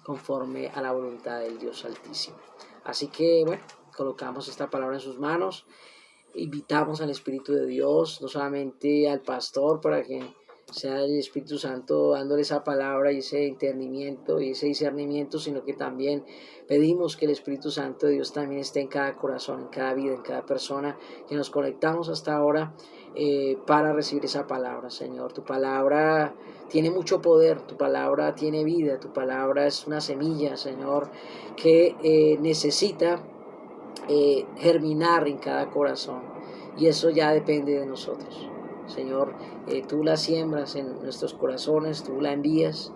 conforme a la voluntad del Dios Altísimo. Así que, bueno, colocamos esta palabra en sus manos. Invitamos al Espíritu de Dios, no solamente al pastor, para que sea el Espíritu Santo dándole esa palabra y ese entendimiento y ese discernimiento, sino que también pedimos que el Espíritu Santo de Dios también esté en cada corazón, en cada vida, en cada persona que nos conectamos hasta ahora para recibir esa palabra. Señor, tu palabra tiene mucho poder, tu palabra tiene vida, tu palabra es una semilla, Señor, que necesita germinar en cada corazón, y eso ya depende de nosotros. Señor, tú la siembras en nuestros corazones, tú la envías,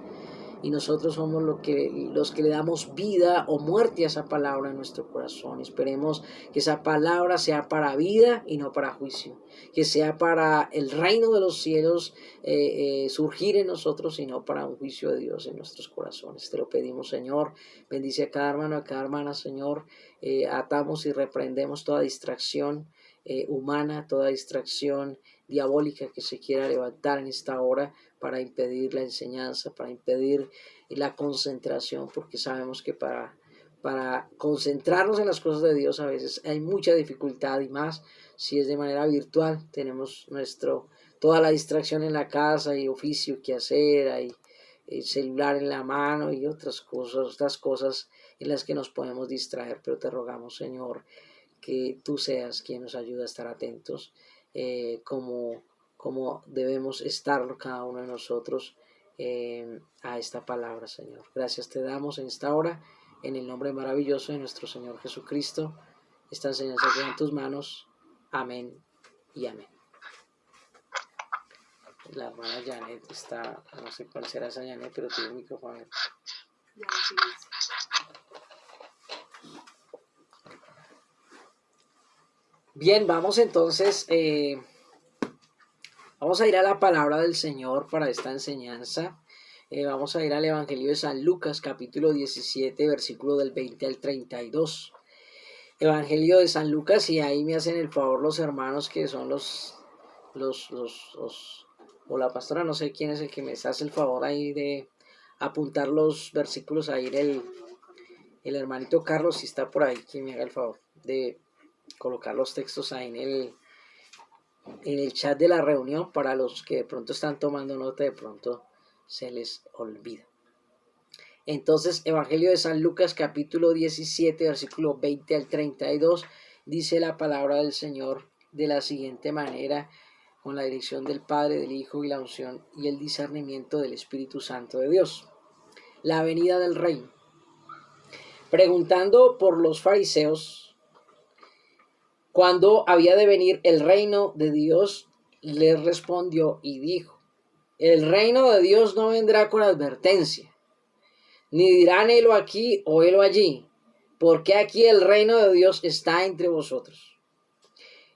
y nosotros somos los que le damos vida o muerte a esa palabra en nuestro corazón. Esperemos que esa palabra sea para vida y no para juicio, que sea para el reino de los cielos surgir en nosotros y no para un juicio de Dios en nuestros corazones. Te lo pedimos, Señor. Bendice a cada hermano, a cada hermana, Señor. Atamos y reprendemos toda distracción humana, toda distracción diabólica que se quiera levantar en esta hora para impedir la enseñanza, para impedir la concentración, porque sabemos que para concentrarnos en las cosas de Dios a veces hay mucha dificultad, y más si es de manera virtual. Tenemos toda la distracción en la casa, y oficio que hacer, hay el celular en la mano y otras cosas en las que nos podemos distraer, pero te rogamos, Señor, que tú seas quien nos ayude a estar atentos, como debemos estarlo cada uno de nosotros a esta palabra, Señor. Gracias te damos en esta hora, en el nombre maravilloso de nuestro Señor Jesucristo. Esta enseñanza queda en tus manos. Amén y amén. La hermana Janet está, no sé cuál será esa Janet, pero tiene el micrófono. Bien, vamos entonces, vamos a ir a la palabra del Señor para esta enseñanza. Vamos a ir al Evangelio de San Lucas, capítulo 17, versículo del 20 al 32. Evangelio de San Lucas, y ahí me hacen el favor los hermanos que son o la pastora, no sé quién es el que me hace el favor ahí de apuntar los versículos ahí, el hermanito Carlos, si está por ahí, que me haga el favor de colocar los textos ahí en el chat de la reunión, para los que de pronto están tomando nota, de pronto se les olvida. Entonces, Evangelio de San Lucas, capítulo 17, versículo 20 al 32, dice la palabra del Señor de la siguiente manera, con la dirección del Padre, del Hijo y la unción y el discernimiento del Espíritu Santo de Dios. La venida del reino. Preguntando por los fariseos cuándo había de venir el reino de Dios, les respondió y dijo: el reino de Dios no vendrá con advertencia, ni dirán helo aquí o helo allí, porque aquí el reino de Dios está entre vosotros.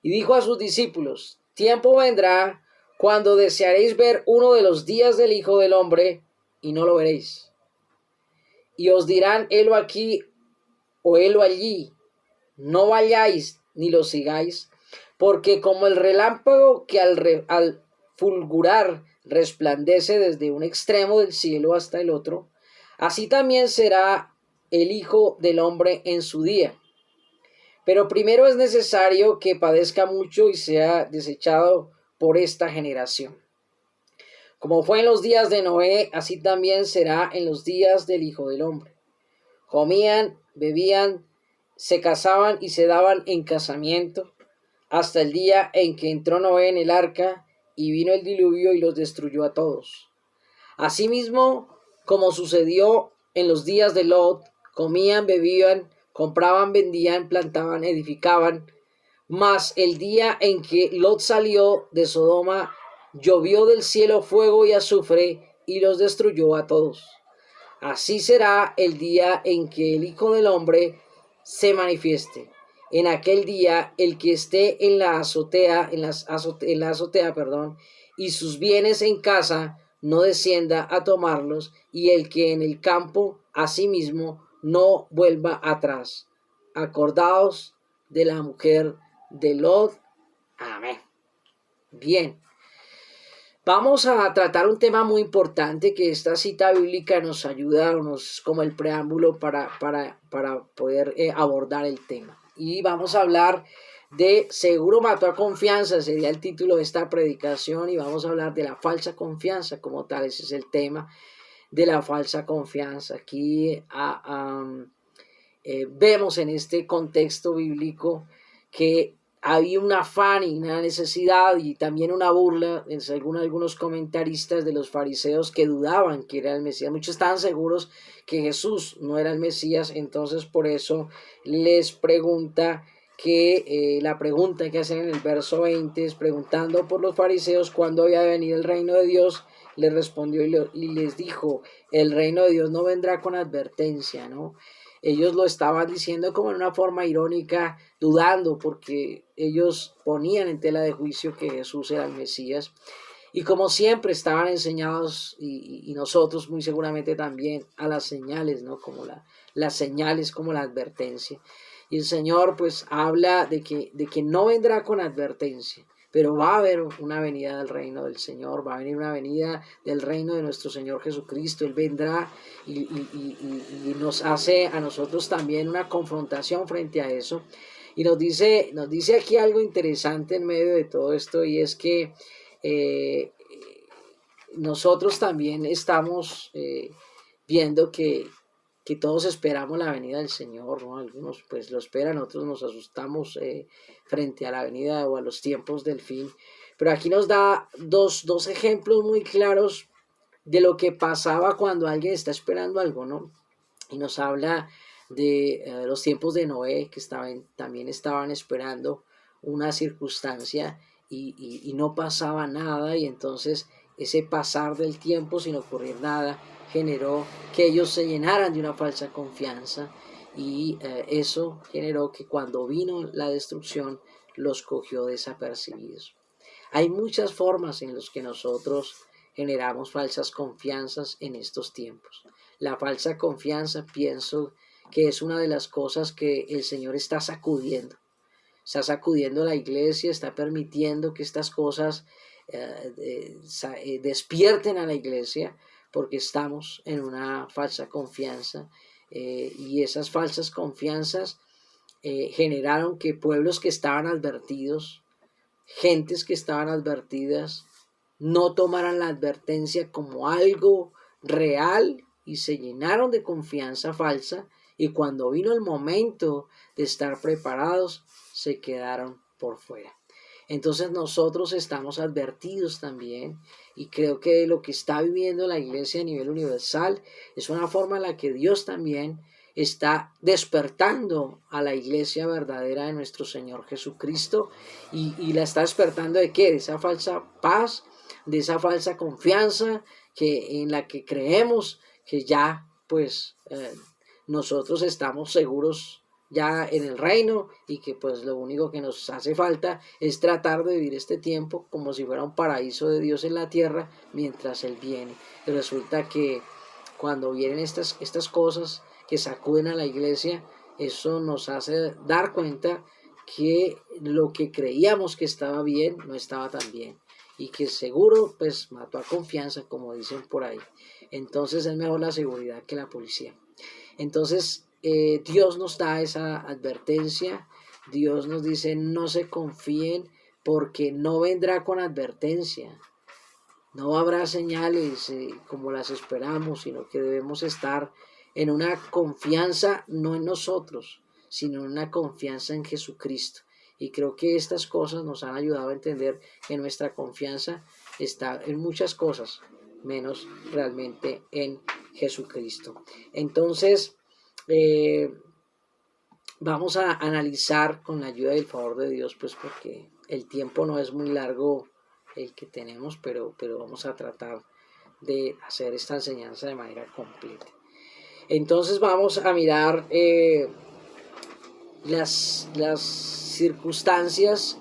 Y dijo a sus discípulos: tiempo vendrá cuando desearéis ver uno de los días del Hijo del Hombre, y no lo veréis. Y os dirán helo aquí o helo allí, no vayáis ni lo sigáis, porque como el relámpago que al fulgurar resplandece desde un extremo del cielo hasta el otro, así también será el Hijo del Hombre en su día. Pero primero es necesario que padezca mucho y sea desechado por esta generación. Como fue en los días de Noé, así también será en los días del Hijo del Hombre. Comían, bebían, se casaban y se daban en casamiento, hasta el día en que entró Noé en el arca, y vino el diluvio y los destruyó a todos. Asimismo, como sucedió en los días de Lot, comían, bebían, compraban, vendían, plantaban, edificaban. Mas el día en que Lot salió de Sodoma, llovió del cielo fuego y azufre, y los destruyó a todos. Así será el día en que el Hijo del Hombre se manifieste. En aquel día, el que esté en la azotea, y sus bienes en casa, no descienda a tomarlos, y el que en el campo, asimismo, no vuelva atrás. Acordaos de la mujer de Lot. Amén. Bien. Vamos a tratar un tema muy importante que esta cita bíblica nos ayuda, nos como el preámbulo para poder abordar el tema. Y vamos a hablar de seguro mató a confianza, sería el título de esta predicación, y vamos a hablar de la falsa confianza como tal. Ese es el tema de la falsa confianza. Aquí vemos en este contexto bíblico que había un afán y una necesidad y también una burla, según algunos comentaristas, de los fariseos que dudaban que era el Mesías. Muchos estaban seguros que Jesús no era el Mesías, entonces por eso les pregunta la pregunta que hacen en el verso 20 es preguntando por los fariseos cuándo había de venir el reino de Dios. Les respondió y les dijo, el reino de Dios no vendrá con advertencia, ¿no? Ellos lo estaban diciendo como en una forma irónica, dudando, porque ellos ponían en tela de juicio que Jesús era el Mesías. Y como siempre estaban enseñados, y nosotros muy seguramente también, a las señales, ¿no? Como las señales, como la advertencia. Y el Señor pues habla de que no vendrá con advertencia, pero va a haber una venida del reino del Señor, va a venir una venida del reino de nuestro Señor Jesucristo. Él vendrá y nos hace a nosotros también una confrontación frente a eso. Y nos dice aquí algo interesante en medio de todo esto, y es que nosotros también estamos viendo que todos esperamos la venida del Señor, ¿no? Algunos pues lo esperan, otros nos asustamos frente a la venida o a los tiempos del fin. Pero aquí nos da dos ejemplos muy claros de lo que pasaba cuando alguien está esperando algo, ¿no? Y nos habla de los tiempos de Noé, que también estaban esperando una circunstancia y no pasaba nada, y entonces ese pasar del tiempo sin ocurrir nada generó que ellos se llenaran de una falsa confianza, y eso generó que cuando vino la destrucción los cogió desapercibidos. Hay muchas formas en las que nosotros generamos falsas confianzas en estos tiempos. La falsa confianza, pienso que es una de las cosas que el Señor está sacudiendo. Está sacudiendo la iglesia, está permitiendo que estas cosas despierten a la iglesia, porque estamos en una falsa confianza, y esas falsas confianzas generaron que pueblos que estaban advertidos, gentes que estaban advertidas, no tomaran la advertencia como algo real y se llenaron de confianza falsa, y cuando vino el momento de estar preparados se quedaron por fuera. Entonces nosotros estamos advertidos también, y creo que lo que está viviendo la iglesia a nivel universal es una forma en la que Dios también está despertando a la iglesia verdadera de nuestro Señor Jesucristo, y la está despertando ¿de qué? De esa falsa paz, de esa falsa confianza en la que creemos que ya pues nosotros estamos seguros ya en el reino, y que pues lo único que nos hace falta es tratar de vivir este tiempo como si fuera un paraíso de Dios en la tierra mientras Él viene. Y resulta que cuando vienen estas cosas que sacuden a la iglesia, eso nos hace dar cuenta que lo que creíamos que estaba bien no estaba tan bien, y que seguro pues mató a confianza, como dicen por ahí. Entonces es mejor la seguridad que la policía. Entonces Dios nos da esa advertencia. Dios nos dice no se confíen, porque no vendrá con advertencia, no habrá señales como las esperamos, sino que debemos estar en una confianza no en nosotros, sino en una confianza en Jesucristo. Y creo que estas cosas nos han ayudado a entender que nuestra confianza está en muchas cosas, menos realmente en Jesucristo. Entonces, vamos a analizar con la ayuda del favor de Dios, pues porque el tiempo no es muy largo el que tenemos, pero vamos a tratar de hacer esta enseñanza de manera completa. Entonces vamos a mirar las circunstancias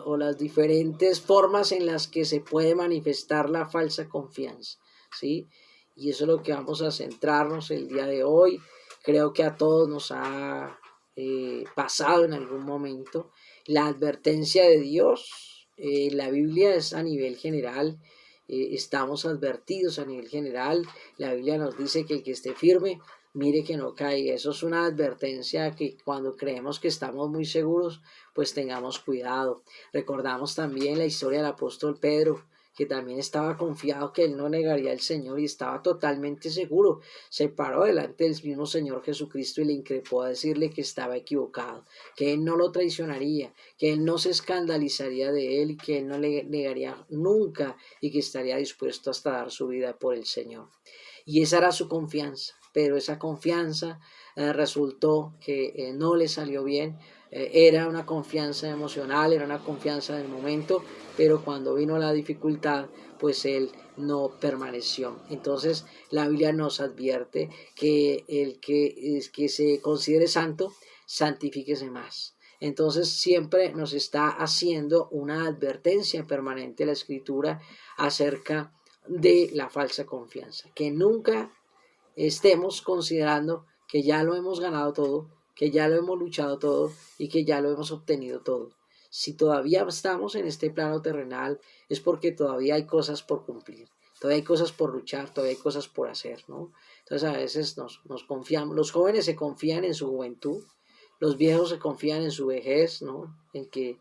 o las diferentes formas en las que se puede manifestar la falsa confianza, ¿sí? Y eso es lo que vamos a centrarnos el día de hoy. Creo que a todos nos ha pasado en algún momento. La advertencia de Dios, la Biblia es a nivel general, estamos advertidos a nivel general. La Biblia nos dice que el que esté firme, mire que no caiga. Eso es una advertencia que cuando creemos que estamos muy seguros, pues tengamos cuidado. Recordamos también la historia del apóstol Pedro, que también estaba confiado que él no negaría al Señor y estaba totalmente seguro. Se paró delante del mismo Señor Jesucristo y le increpó a decirle que estaba equivocado, que él no lo traicionaría, que él no se escandalizaría de él y que él no le negaría nunca y que estaría dispuesto hasta dar su vida por el Señor. Y esa era su confianza, pero esa confianza resultó que no le salió bien. Era una confianza emocional, era una confianza del momento, pero cuando vino la dificultad, pues él no permaneció. Entonces la Biblia nos advierte que el que se considere santo, santifíquese más. Entonces siempre nos está haciendo una advertencia permanente la Escritura acerca de la falsa confianza, que nunca estemos considerando que ya lo hemos ganado todo, que ya lo hemos luchado todo y que ya lo hemos obtenido todo. Si todavía estamos en este plano terrenal es porque todavía hay cosas por cumplir, todavía hay cosas por luchar, todavía hay cosas por hacer, ¿no? Entonces a veces nos confiamos, los jóvenes se confían en su juventud, los viejos se confían en su vejez, ¿no? En que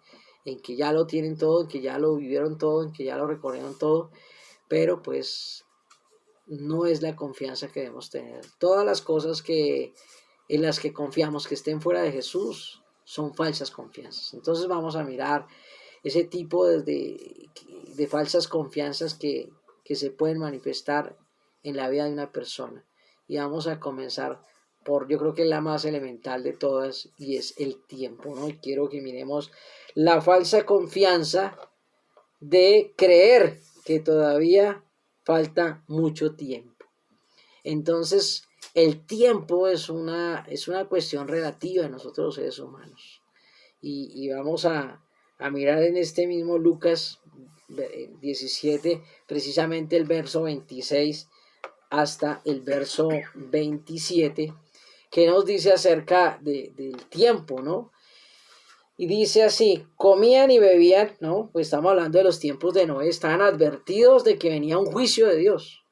ya lo tienen todo, en que ya lo vivieron todo, en que ya lo recorrieron todo, pero pues no es la confianza que debemos tener. Todas las cosas en las que confiamos que estén fuera de Jesús son falsas confianzas. Entonces vamos a mirar ese tipo de falsas confianzas que se pueden manifestar en la vida de una persona. Y vamos a comenzar por, yo creo que la más elemental de todas, y es el tiempo, ¿no? Y quiero que miremos la falsa confianza de creer que todavía falta mucho tiempo. Entonces, el tiempo es una cuestión relativa de nosotros los seres humanos. Y vamos a mirar en este mismo Lucas 17, precisamente el verso 26 hasta el verso 27, que nos dice acerca del tiempo, ¿no? Y dice así: comían y bebían, ¿no? Pues estamos hablando de los tiempos de Noé, estaban advertidos de que venía un juicio de Dios.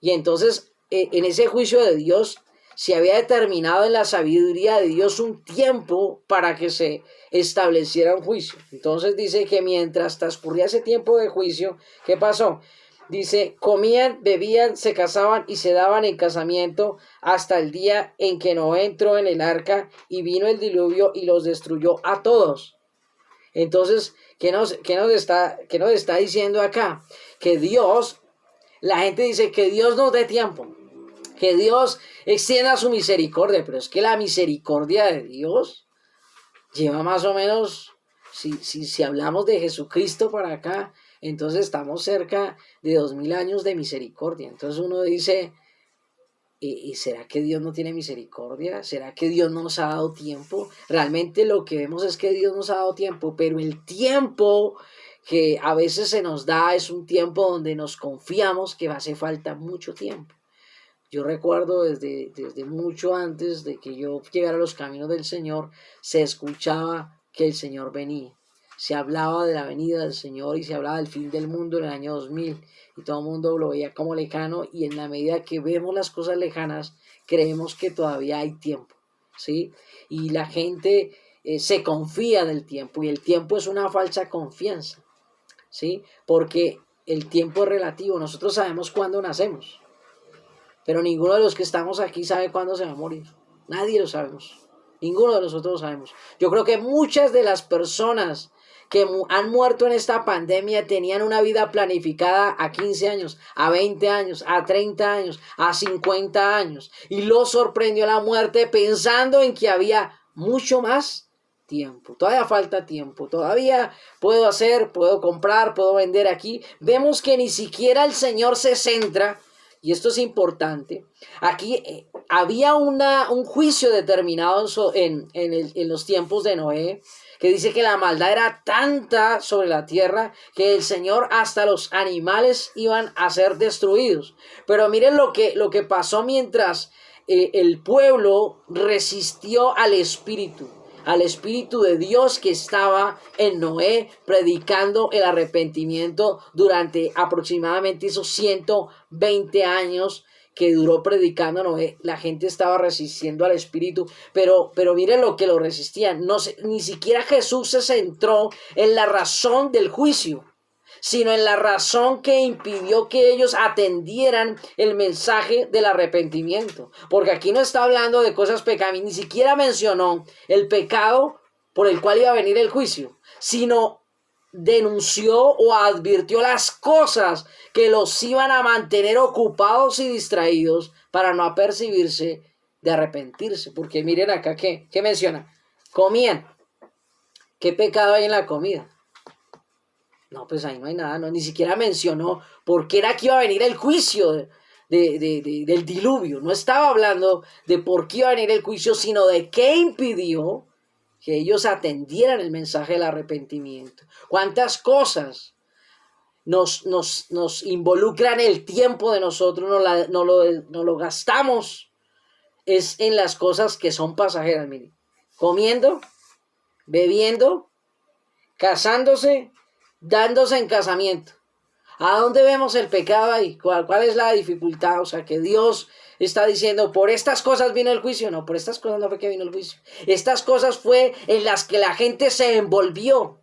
Y entonces, en ese juicio de Dios, se había determinado en la sabiduría de Dios un tiempo para que se estableciera un juicio. Entonces dice que mientras transcurría ese tiempo de juicio, ¿qué pasó? Dice, comían, bebían, se casaban y se daban en casamiento hasta el día en que Noé entró en el arca y vino el diluvio y los destruyó a todos. Entonces, ¿qué nos está diciendo acá? Que Dios, la gente dice que Dios nos dé tiempo, que Dios extienda su misericordia, pero es que la misericordia de Dios lleva más o menos, si hablamos de Jesucristo para acá, entonces estamos cerca de 2000 años de misericordia. Entonces uno dice, ¿y será que Dios no tiene misericordia? ¿Será que Dios no nos ha dado tiempo? Realmente lo que vemos es que Dios nos ha dado tiempo, pero el tiempo que a veces se nos da es un tiempo donde nos confiamos que va a hacer falta mucho tiempo. Yo recuerdo desde mucho antes de que yo llegara a los caminos del Señor, se escuchaba que el Señor venía. Se hablaba de la venida del Señor y se hablaba del fin del mundo en el año 2000 y todo el mundo lo veía como lejano, y en la medida que vemos las cosas lejanas creemos que todavía hay tiempo, ¿sí? Y la gente se confía del tiempo, y el tiempo es una falsa confianza, ¿sí? Porque el tiempo es relativo. Nosotros sabemos cuándo nacemos, pero ninguno de los que estamos aquí sabe cuándo se va a morir. Nadie lo sabemos. Ninguno de nosotros lo sabemos. Yo creo que muchas de las personas que han muerto en esta pandemia tenían una vida planificada a 15 años, a 20 años, a 30 años, a 50 años. Y los sorprendió la muerte pensando en que había mucho más tiempo. Todavía falta tiempo. Todavía puedo hacer, puedo comprar, puedo vender aquí. Vemos que ni siquiera el Señor se centra. Y esto es importante. Aquí había un juicio determinado en los tiempos de Noé, que dice que la maldad era tanta sobre la tierra que el Señor, hasta los animales iban a ser destruidos. Pero miren lo que pasó mientras el pueblo resistió al Espíritu. al Espíritu de Dios que estaba en Noé predicando el arrepentimiento durante aproximadamente esos 120 años que duró predicando Noé. La gente estaba resistiendo al Espíritu, pero miren lo que lo resistían. Ni siquiera Jesús se centró en la razón del juicio, sino en la razón que impidió que ellos atendieran el mensaje del arrepentimiento. Porque aquí no está hablando de cosas pecaminosas, ni siquiera mencionó el pecado por el cual iba a venir el juicio, sino denunció o advirtió las cosas que los iban a mantener ocupados y distraídos para no apercibirse de arrepentirse. Porque miren acá, ¿qué menciona? Comían. ¿Qué pecado hay en la comida? No, pues ahí no hay nada, no, ni siquiera mencionó por qué era que iba a venir el juicio del diluvio. No estaba hablando de por qué iba a venir el juicio, sino de qué impidió que ellos atendieran el mensaje del arrepentimiento. ¿Cuántas cosas nos involucran el tiempo de nosotros, no lo gastamos? Es en las cosas que son pasajeras, miren. Comiendo, bebiendo, casándose, dándose en casamiento. ¿A dónde vemos el pecado ahí? ¿Cuál es la dificultad? O sea, que Dios está diciendo, por estas cosas vino el juicio. No, por estas cosas no fue que vino el juicio. Estas cosas fue en las que la gente se envolvió.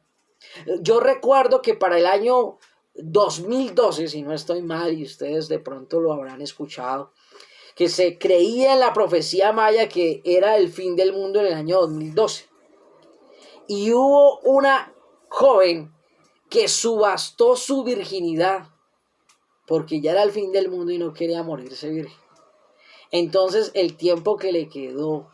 Yo recuerdo que para el año 2012, si no estoy mal, y ustedes de pronto lo habrán escuchado, que se creía en la profecía maya que era el fin del mundo en el año 2012. Y hubo una joven que subastó su virginidad porque ya era el fin del mundo y no quería morirse virgen. Entonces el tiempo que le quedó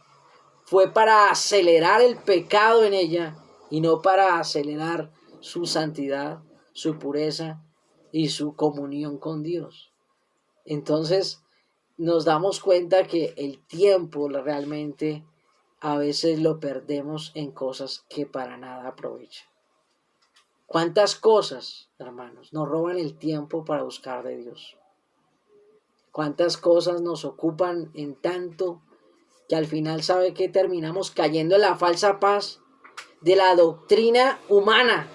fue para acelerar el pecado en ella y no para acelerar su santidad, su pureza y su comunión con Dios. Entonces nos damos cuenta que el tiempo realmente a veces lo perdemos en cosas que para nada aprovechan. ¿Cuántas cosas, hermanos, nos roban el tiempo para buscar de Dios? ¿Cuántas cosas nos ocupan en tanto que al final sabe que terminamos cayendo en la falsa paz de la doctrina humana?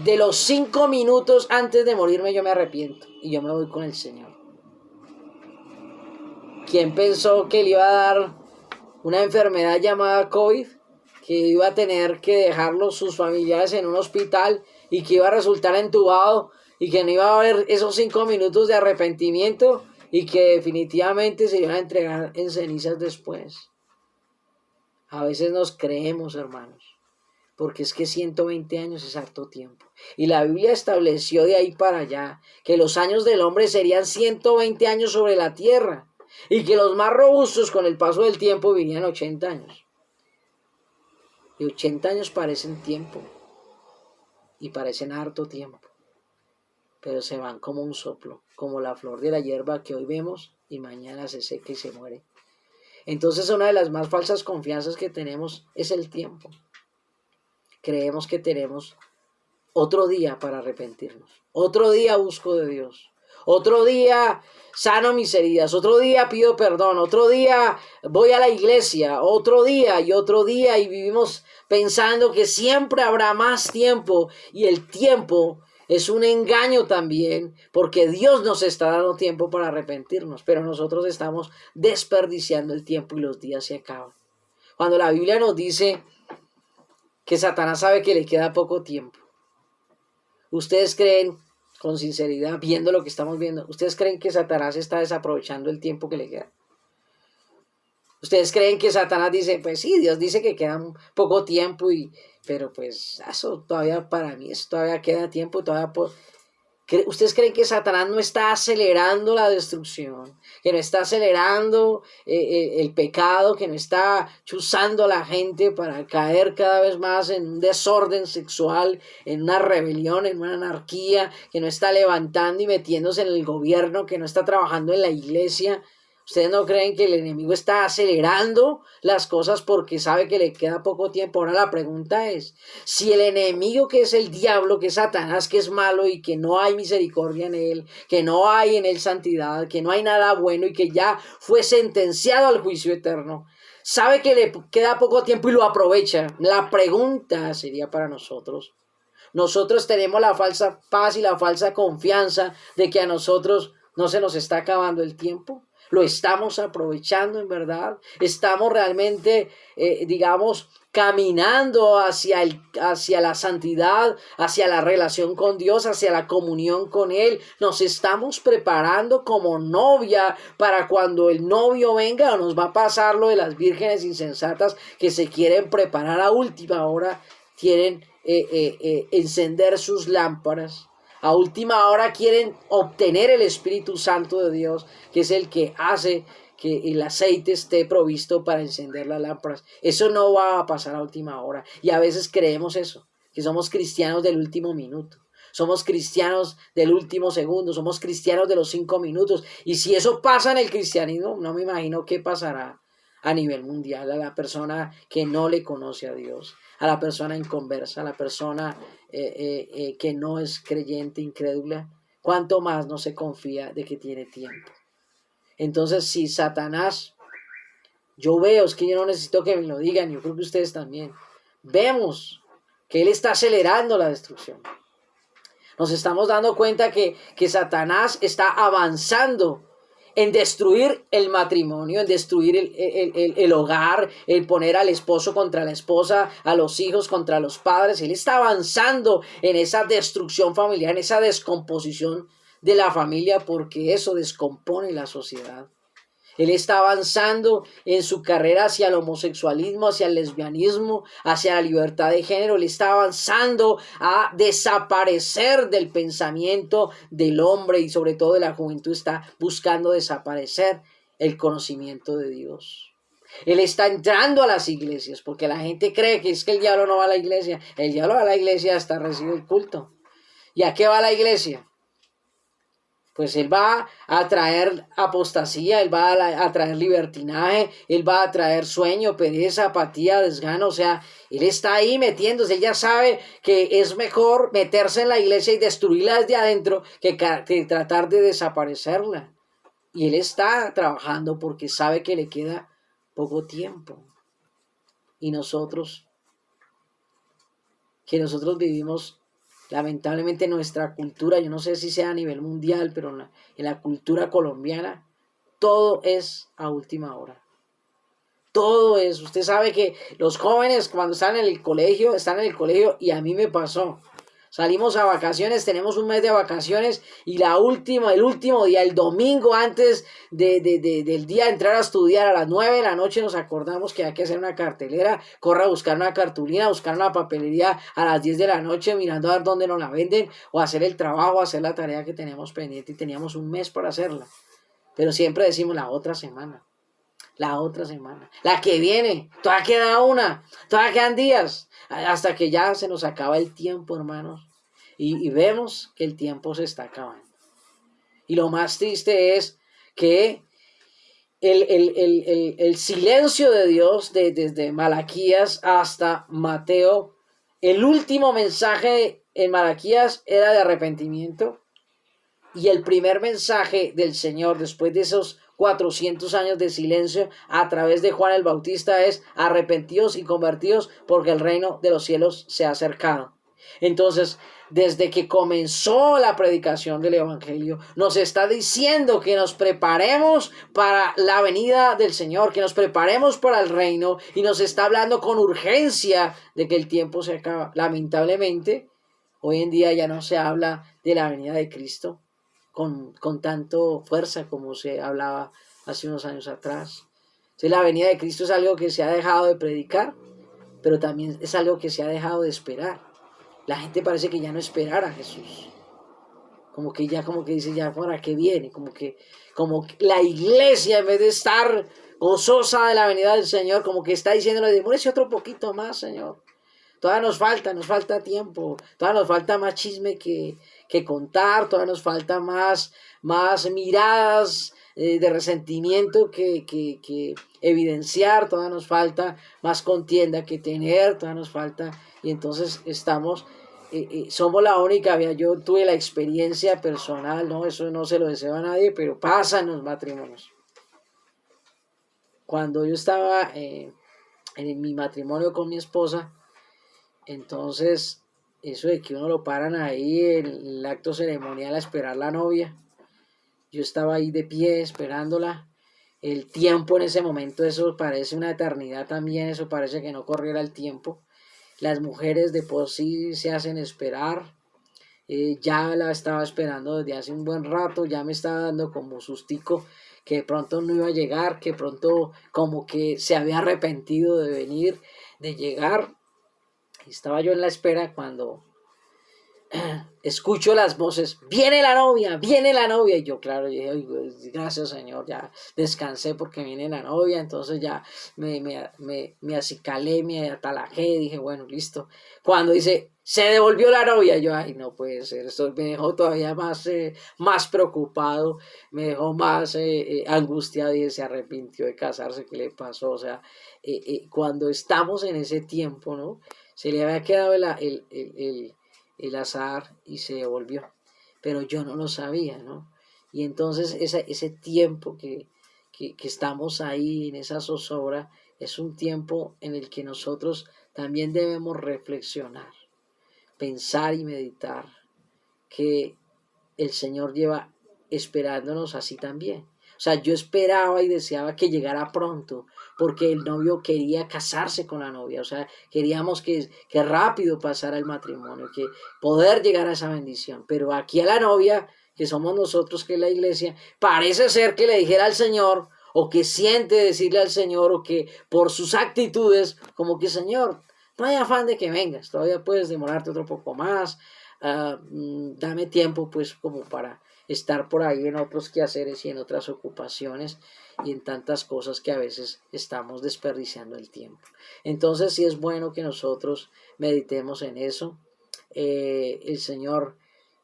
De los 5 minutos antes de morirme yo me arrepiento y yo me voy con el Señor. ¿Quién pensó que le iba a dar una enfermedad llamada COVID? Que iba a tener que dejarlo sus familiares en un hospital y que iba a resultar entubado y que no iba a haber esos 5 minutos de arrepentimiento y que definitivamente se iban a entregar en cenizas después. A veces nos creemos, hermanos, porque es que 120 años es harto tiempo. Y la Biblia estableció de ahí para allá que los años del hombre serían 120 años sobre la tierra y que los más robustos con el paso del tiempo vivían 80 años. Y 80 años parecen tiempo y parecen harto tiempo, pero se van como un soplo, como la flor de la hierba que hoy vemos y mañana se seca y se muere. Entonces una de las más falsas confianzas que tenemos es el tiempo. Creemos que tenemos otro día para arrepentirnos, otro día busco de Dios, otro día sano mis heridas, otro día pido perdón, otro día voy a la iglesia, otro día y vivimos pensando que siempre habrá más tiempo, y el tiempo es un engaño también, porque Dios nos está dando tiempo para arrepentirnos, pero nosotros estamos desperdiciando el tiempo y los días se acaban. Cuando la Biblia nos dice que Satanás sabe que le queda poco tiempo, ¿ustedes creen, con sinceridad, viendo lo que estamos viendo, ustedes creen que Satanás está desaprovechando el tiempo que le queda? ¿Ustedes creen que Satanás dice, pues sí, Dios dice que queda poco tiempo, pero pues eso todavía para mí, eso todavía queda tiempo, ¿Ustedes creen que Satanás no está acelerando la destrucción, que no está acelerando el pecado, que no está chuzando a la gente para caer cada vez más en un desorden sexual, en una rebelión, en una anarquía, que no está levantando y metiéndose en el gobierno, que no está trabajando en la iglesia? ¿Ustedes no creen que el enemigo está acelerando las cosas porque sabe que le queda poco tiempo? Ahora la pregunta es, si el enemigo, que es el diablo, que es Satanás, que es malo y que no hay misericordia en él, que no hay en él santidad, que no hay nada bueno y que ya fue sentenciado al juicio eterno, sabe que le queda poco tiempo y lo aprovecha. La pregunta sería para nosotros. Nosotros tenemos la falsa paz y la falsa confianza de que a nosotros no se nos está acabando el tiempo. Lo estamos aprovechando en verdad. Estamos realmente, digamos, caminando hacia la santidad, hacia la relación con Dios, hacia la comunión con Él. Nos estamos preparando como novia para cuando el novio venga, o nos va a pasar lo de las vírgenes insensatas que se quieren preparar a última hora, quieren encender sus lámparas. A última hora quieren obtener el Espíritu Santo de Dios, que es el que hace que el aceite esté provisto para encender las lámparas. Eso no va a pasar a última hora. Y a veces creemos eso, que somos cristianos del último minuto. Somos cristianos del último segundo, somos cristianos de los 5 minutos. Y si eso pasa en el cristianismo, no me imagino qué pasará a nivel mundial, a la persona que no le conoce a Dios, a la persona inconversa, a la persona que no es creyente, incrédula. ¿Cuánto más no se confía de que tiene tiempo? Entonces, si Satanás, yo veo, es que yo no necesito que me lo digan, yo creo que ustedes también, vemos que él está acelerando la destrucción. Nos estamos dando cuenta que Satanás está avanzando en destruir el matrimonio, en destruir el hogar, en poner al esposo contra la esposa, a los hijos contra los padres. Él está avanzando en esa destrucción familiar, en esa descomposición de la familia, porque eso descompone la sociedad. Él está avanzando en su carrera hacia el homosexualismo, hacia el lesbianismo, hacia la libertad de género. Él está avanzando a desaparecer del pensamiento del hombre y sobre todo de la juventud. Está buscando desaparecer el conocimiento de Dios. Él está entrando a las iglesias porque la gente cree que es que el diablo no va a la iglesia. El diablo va a la iglesia hasta recibir el culto. ¿Y a qué va la iglesia? Pues él va a traer apostasía, él va a traer libertinaje, él va a traer sueño, pereza, apatía, desgano. O sea, él está ahí metiéndose. Él ya sabe que es mejor meterse en la iglesia y destruirla desde adentro que tratar de desaparecerla. Y él está trabajando porque sabe que le queda poco tiempo. Y nosotros vivimos, lamentablemente, nuestra cultura, yo no sé si sea a nivel mundial, pero en la cultura colombiana, todo es a última hora. Todo es, usted sabe que los jóvenes cuando están en el colegio y a mí me pasó. Salimos a vacaciones, tenemos un mes de vacaciones y el último día, el domingo antes del día de entrar a estudiar a las 9 de la noche nos acordamos que hay que hacer una cartelera, corre a buscar una cartulina, a buscar una papelería a las 10 de la noche mirando a ver dónde nos la venden o hacer el trabajo, hacer la tarea que tenemos pendiente y teníamos un mes para hacerla. Pero siempre decimos la otra semana, la que viene, todavía queda una, todavía quedan días, hasta que ya se nos acaba el tiempo, hermanos, y vemos que el tiempo se está acabando. Y lo más triste es que el silencio de Dios, desde Malaquías hasta Mateo, el último mensaje en Malaquías era de arrepentimiento, y el primer mensaje del Señor después de esos 400 años de silencio a través de Juan el Bautista es: arrepentidos y convertidos porque el reino de los cielos se ha acercado. Entonces, desde que comenzó la predicación del Evangelio, nos está diciendo que nos preparemos para la venida del Señor, que nos preparemos para el reino, y nos está hablando con urgencia de que el tiempo se acaba. Lamentablemente, hoy en día ya no se habla de la venida de Cristo con tanto fuerza como se hablaba hace unos años atrás. Entonces, la venida de Cristo es algo que se ha dejado de predicar, pero también es algo que se ha dejado de esperar. La gente parece que ya no esperara a Jesús. Como que dice, ya para qué viene. Como que la iglesia, en vez de estar gozosa de la venida del Señor, como que está diciéndole: demórese otro poquito más, Señor. Todavía nos falta tiempo, todavía nos falta más chisme que contar, todavía nos falta más miradas de resentimiento que evidenciar, todavía nos falta más contienda que tener, todavía nos falta, y entonces somos la única. Yo tuve la experiencia personal, no, eso no se lo deseo a nadie, pero pasa en los matrimonios. cuando yo estaba en mi matrimonio con mi esposa, entonces eso de que uno lo paran ahí en el acto ceremonial a esperar la novia, yo estaba ahí de pie esperándola. El tiempo en ese momento, eso parece una eternidad también, eso parece que no corriera el tiempo. Las mujeres de por sí se hacen esperar. Ya la estaba esperando desde hace un buen rato, ya me estaba dando como sustico que de pronto no iba a llegar, que pronto como que se había arrepentido de venir, de llegar. Estaba yo en la espera cuando escucho las voces, viene la novia, y yo claro, dije, gracias Señor, ya descansé porque viene la novia, entonces ya me acicalé, me atalajé, dije, bueno, listo. Cuando dice, se devolvió la novia, yo, ay, no puede ser, esto me dejó todavía más preocupado, me dejó más angustiado, y se arrepintió de casarse, ¿qué le pasó? O sea, cuando estamos en ese tiempo, ¿no? Se le había quedado el azar y se devolvió, pero yo no lo sabía, ¿no? Y entonces ese tiempo que estamos ahí en esa zozobra es un tiempo en el que nosotros también debemos reflexionar, pensar y meditar que el Señor lleva esperándonos así también. O sea, yo esperaba y deseaba que llegara pronto, porque el novio quería casarse con la novia. O sea, queríamos que rápido pasara el matrimonio, que poder llegar a esa bendición. Pero aquí a la novia, que somos nosotros, que es la iglesia, parece ser que le dijera al Señor, o que siente decirle al Señor, o que por sus actitudes, como que Señor, no hay afán de que vengas, todavía puedes demorarte otro poco más, dame tiempo pues como para estar por ahí en otros quehaceres y en otras ocupaciones y en tantas cosas que a veces estamos desperdiciando el tiempo. Entonces sí es bueno que nosotros meditemos en eso. El Señor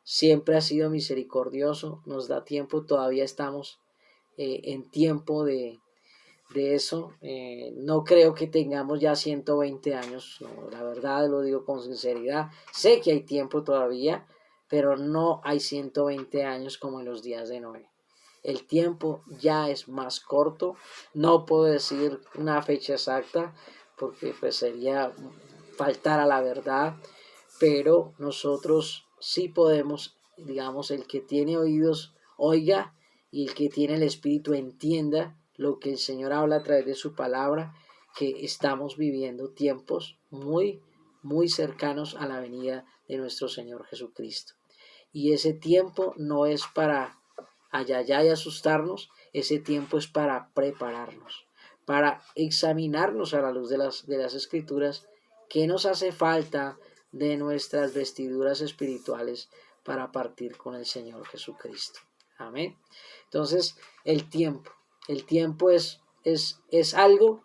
siempre ha sido misericordioso, nos da tiempo, todavía estamos en tiempo de eso. No creo que tengamos ya 120 años, no, la verdad lo digo con sinceridad. Sé que hay tiempo todavía, pero no hay 120 años como en los días de Noé. El tiempo ya es más corto. No puedo decir una fecha exacta porque pues sería faltar a la verdad, pero nosotros sí podemos, digamos, el que tiene oídos oiga y el que tiene el espíritu entienda lo que el Señor habla a través de su palabra, que estamos viviendo tiempos muy cercanos a la venida de nuestro Señor Jesucristo. Y ese tiempo no es para allá y asustarnos, ese tiempo es para prepararnos, para examinarnos a la luz de las Escrituras, qué nos hace falta de nuestras vestiduras espirituales para partir con el Señor Jesucristo. Amén. Entonces, el tiempo es algo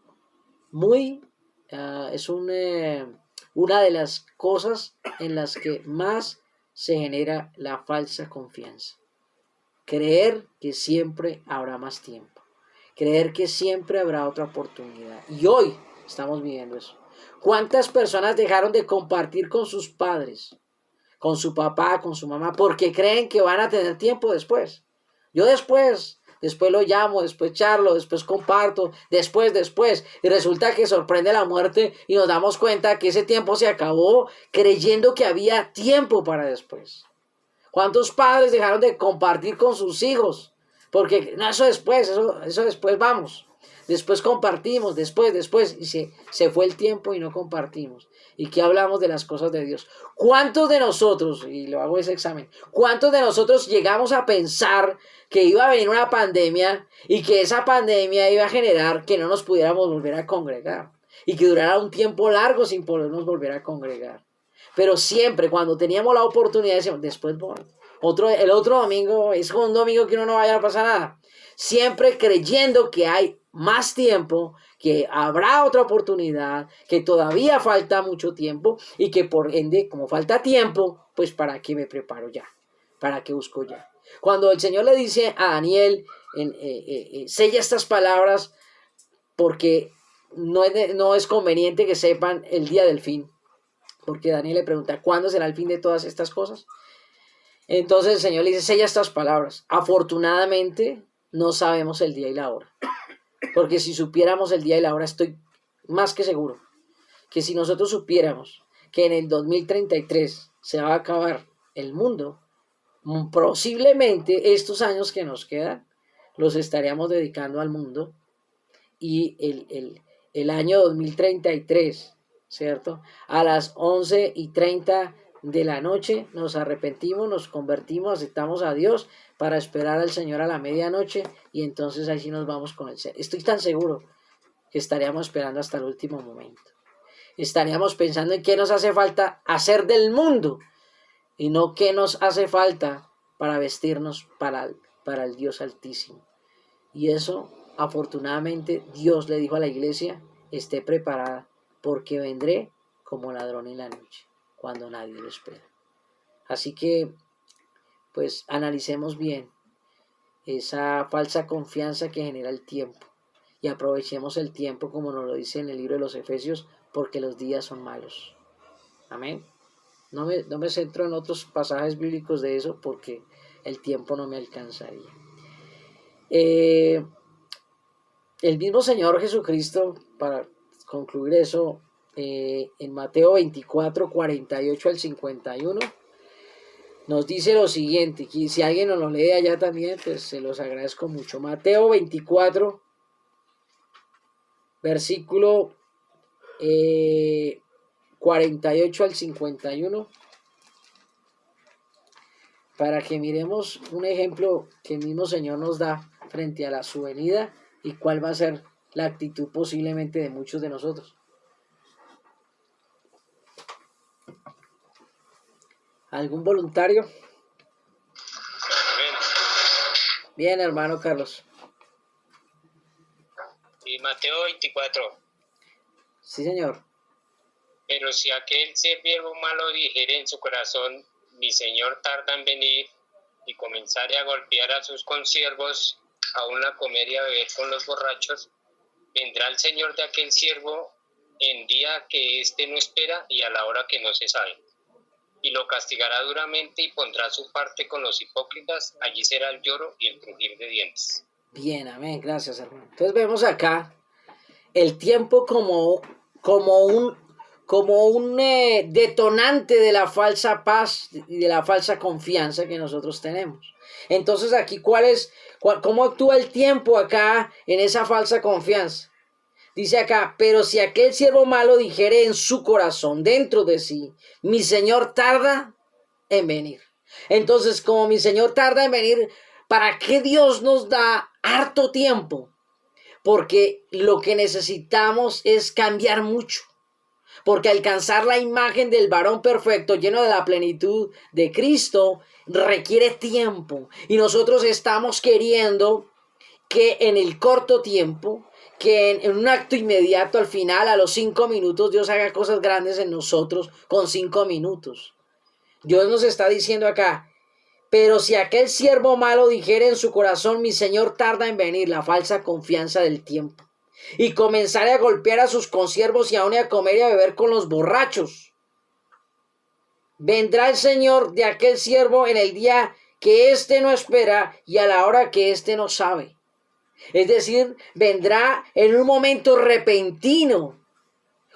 muy, es una de las cosas en las que más se genera la falsa confianza. Creer que siempre habrá más tiempo. Creer que siempre habrá otra oportunidad. Y hoy estamos viviendo eso. ¿Cuántas personas dejaron de compartir con sus padres, con su papá, con su mamá, porque creen que van a tener tiempo después? Yo después lo llamo, después charlo, después comparto, después. Y resulta que sorprende la muerte y nos damos cuenta que ese tiempo se acabó creyendo que había tiempo para después. ¿Cuántos padres dejaron de compartir con sus hijos? Porque no, eso después vamos. Después compartimos, después, y se fue el tiempo y no compartimos. ¿Y qué hablamos de las cosas de Dios? ¿Cuántos de nosotros, y lo hago ese examen, cuántos de nosotros llegamos a pensar que iba a venir una pandemia y que esa pandemia iba a generar que no nos pudiéramos volver a congregar y que durara un tiempo largo sin podernos volver a congregar? Pero siempre cuando teníamos la oportunidad decíamos, después voy. El otro domingo es un domingo que uno no vaya a pasar nada. Siempre creyendo que hay más tiempo, que habrá otra oportunidad, que todavía falta mucho tiempo y que por ende, como falta tiempo, pues ¿para qué me preparo ya? ¿Para qué busco ya? Cuando el Señor le dice a Daniel, sella estas palabras porque no es conveniente que sepan el día del fin. Porque Daniel le pregunta, ¿cuándo será el fin de todas estas cosas? Entonces el Señor le dice, sella estas palabras. Afortunadamente no sabemos el día y la hora. Porque si supiéramos el día y la hora, estoy más que seguro que si nosotros supiéramos que en el 2033 se va a acabar el mundo, posiblemente estos años que nos quedan los estaríamos dedicando al mundo y el año 2033, ¿cierto? A las 11:30 de la noche nos arrepentimos, nos convertimos, aceptamos a Dios para esperar al Señor a la medianoche y entonces ahí sí nos vamos con el Señor. Estoy tan seguro que estaríamos esperando hasta el último momento. Estaríamos pensando en qué nos hace falta hacer del mundo y no qué nos hace falta para vestirnos para el Dios Altísimo. Y eso, afortunadamente, Dios le dijo a la iglesia, esté preparada, porque vendré como ladrón en la noche, cuando nadie lo espera. Así que, pues, analicemos bien esa falsa confianza que genera el tiempo y aprovechemos el tiempo como nos lo dice en el libro de los Efesios, porque los días son malos. Amén. No me centro en otros pasajes bíblicos de eso porque el tiempo no me alcanzaría. El mismo Señor Jesucristo, para concluir eso, en Mateo 24, 48 al 51, nos dice lo siguiente, y si alguien nos lo lee allá también, pues se los agradezco mucho. Mateo 24, versículo 48 al 51, para que miremos un ejemplo que el mismo Señor nos da frente a su venida y cuál va a ser la actitud posiblemente de muchos de nosotros. ¿Algún voluntario? Bien, hermano Carlos. Y Mateo 24. Sí, señor. Pero si aquel siervo malo dijere en su corazón, mi señor tarda en venir, y comenzare a golpear a sus consiervos, aún a comer y a beber con los borrachos, vendrá el señor de aquel siervo en día que éste no espera y a la hora que no se sabe, y lo castigará duramente y pondrá su parte con los hipócritas. Allí será el lloro y el crujir de dientes. Bien, amén, gracias, hermano. Entonces vemos acá el tiempo como un detonante de la falsa paz y de la falsa confianza que nosotros tenemos. Entonces aquí, ¿cómo actúa el tiempo acá en esa falsa confianza? Dice acá, pero si aquel siervo malo dijere en su corazón, dentro de sí, mi Señor tarda en venir. Entonces, como mi Señor tarda en venir, ¿para qué Dios nos da harto tiempo? Porque lo que necesitamos es cambiar mucho. Porque alcanzar la imagen del varón perfecto, lleno de la plenitud de Cristo, requiere tiempo. Y nosotros estamos queriendo que en el corto tiempo, que en un acto inmediato, al final, a los 5 minutos, Dios haga cosas grandes en nosotros con 5 minutos. Dios nos está diciendo acá, pero si aquel siervo malo dijere en su corazón, mi Señor tarda en venir, la falsa confianza del tiempo, y comenzare a golpear a sus consiervos y aún a comer y a beber con los borrachos, vendrá el Señor de aquel siervo en el día que éste no espera y a la hora que éste no sabe. Es decir, vendrá en un momento repentino,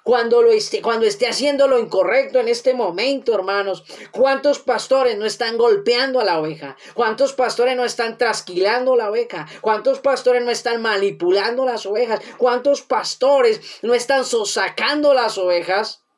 cuando esté haciendo lo incorrecto en este momento, hermanos. ¿Cuántos pastores no están golpeando a la oveja? ¿Cuántos pastores no están trasquilando la oveja? ¿Cuántos pastores no están manipulando las ovejas? ¿Cuántos pastores no están sosacando las ovejas?